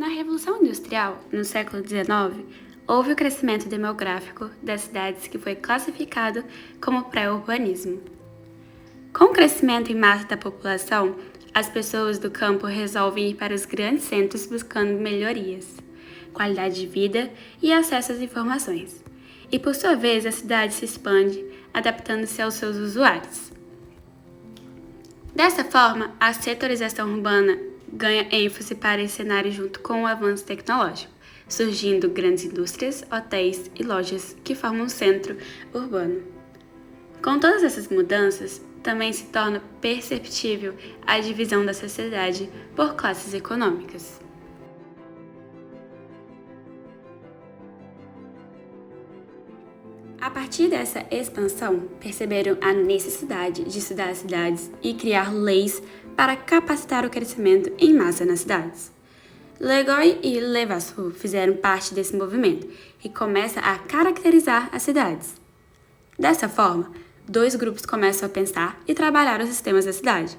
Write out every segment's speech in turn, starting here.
Na Revolução Industrial, no século XIX, houve o crescimento demográfico das cidades que foi classificado como pré-urbanismo. Com o crescimento em massa da população, as pessoas do campo resolvem ir para os grandes centros buscando melhorias, qualidade de vida e acesso às informações. E por sua vez, a cidade se expande, adaptando-se aos seus usuários. Dessa forma, a setorização urbana ganha ênfase para esse cenário junto com o avanço tecnológico, surgindo grandes indústrias, hotéis e lojas que formam um centro urbano. Com todas essas mudanças, também se torna perceptível a divisão da sociedade por classes econômicas. A partir dessa expansão, perceberam a necessidade de estudar as cidades e criar leis para capacitar o crescimento em massa nas cidades. Legoy e Levasseur fizeram parte desse movimento e começa a caracterizar as cidades. Dessa forma, dois grupos começam a pensar e trabalhar os sistemas da cidade.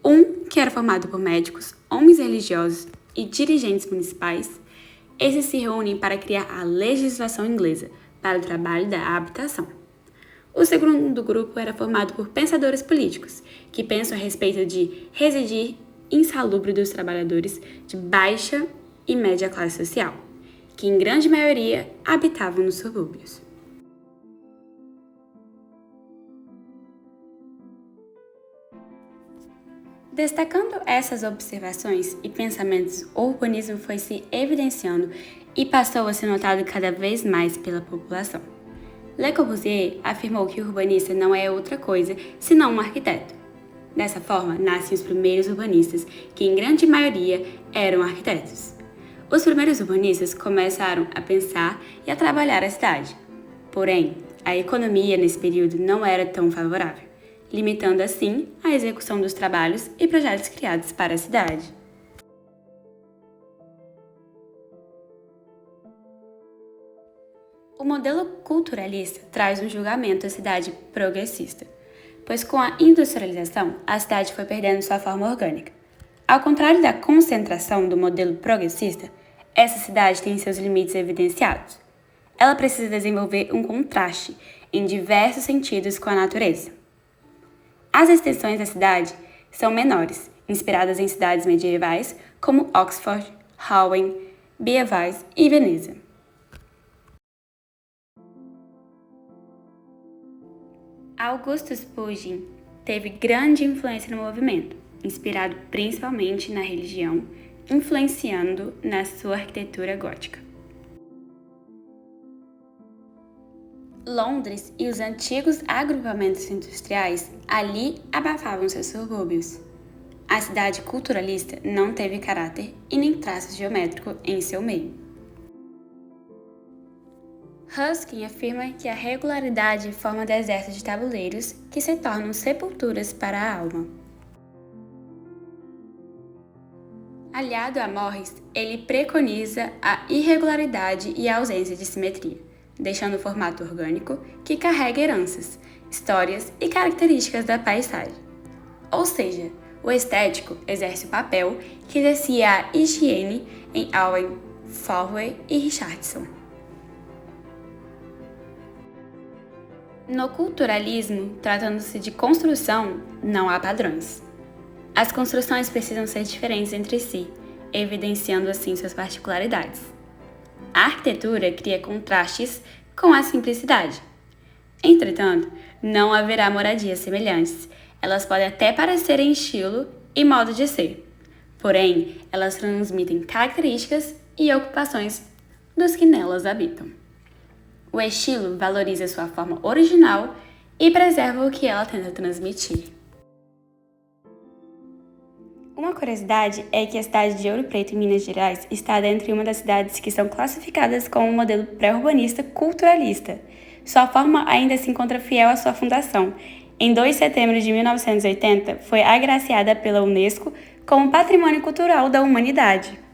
Um, que era formado por médicos, homens religiosos e dirigentes municipais, esses se reúnem para criar a legislação inglesa para o trabalho da habitação. O segundo grupo era formado por pensadores políticos, que pensam a respeito de residir insalubre dos trabalhadores de baixa e média classe social, que em grande maioria habitavam nos subúrbios. Destacando essas observações e pensamentos, o urbanismo foi se evidenciando e passou a ser notado cada vez mais pela população. Le Corbusier afirmou que o urbanista não é outra coisa senão um arquiteto. Dessa forma, nascem os primeiros urbanistas, que em grande maioria eram arquitetos. Os primeiros urbanistas começaram a pensar e a trabalhar a cidade. Porém, a economia nesse período não era tão favorável, limitando assim a execução dos trabalhos e projetos criados para a cidade. O modelo culturalista traz um julgamento à cidade progressista, pois com a industrialização, a cidade foi perdendo sua forma orgânica. Ao contrário da concentração do modelo progressista, essa cidade tem seus limites evidenciados. Ela precisa desenvolver um contraste em diversos sentidos com a natureza. As extensões da cidade são menores, inspiradas em cidades medievais como Oxford, Rouen, Beauvais e Veneza. Augustus Pugin teve grande influência no movimento, inspirado principalmente na religião, influenciando na sua arquitetura gótica. Londres e os antigos agrupamentos industriais ali abafavam seus subúrbios. A cidade culturalista não teve caráter e nem traço geométrico em seu meio. Ruskin afirma que a regularidade forma desertos de tabuleiros que se tornam sepulturas para a alma. Aliado a Morris, ele preconiza a irregularidade e a ausência de simetria, deixando o formato orgânico que carrega heranças, histórias e características da paisagem. Ou seja, o estético exerce o papel que exercia a higiene em Owen, Fowey e Richardson. No culturalismo, tratando-se de construção, não há padrões. As construções precisam ser diferentes entre si, evidenciando assim suas particularidades. A arquitetura cria contrastes com a simplicidade. Entretanto, não haverá moradias semelhantes. Elas podem até parecer em estilo e modo de ser. Porém, elas transmitem características e ocupações dos que nelas habitam. O estilo valoriza sua forma original e preserva o que ela tenta transmitir. Uma curiosidade é que a cidade de Ouro Preto, em Minas Gerais, está dentre uma das cidades que são classificadas como um modelo pré-urbanista culturalista. Sua forma ainda se encontra fiel à sua fundação. Em 2 de setembro de 1980, foi agraciada pela Unesco como Patrimônio Cultural da Humanidade.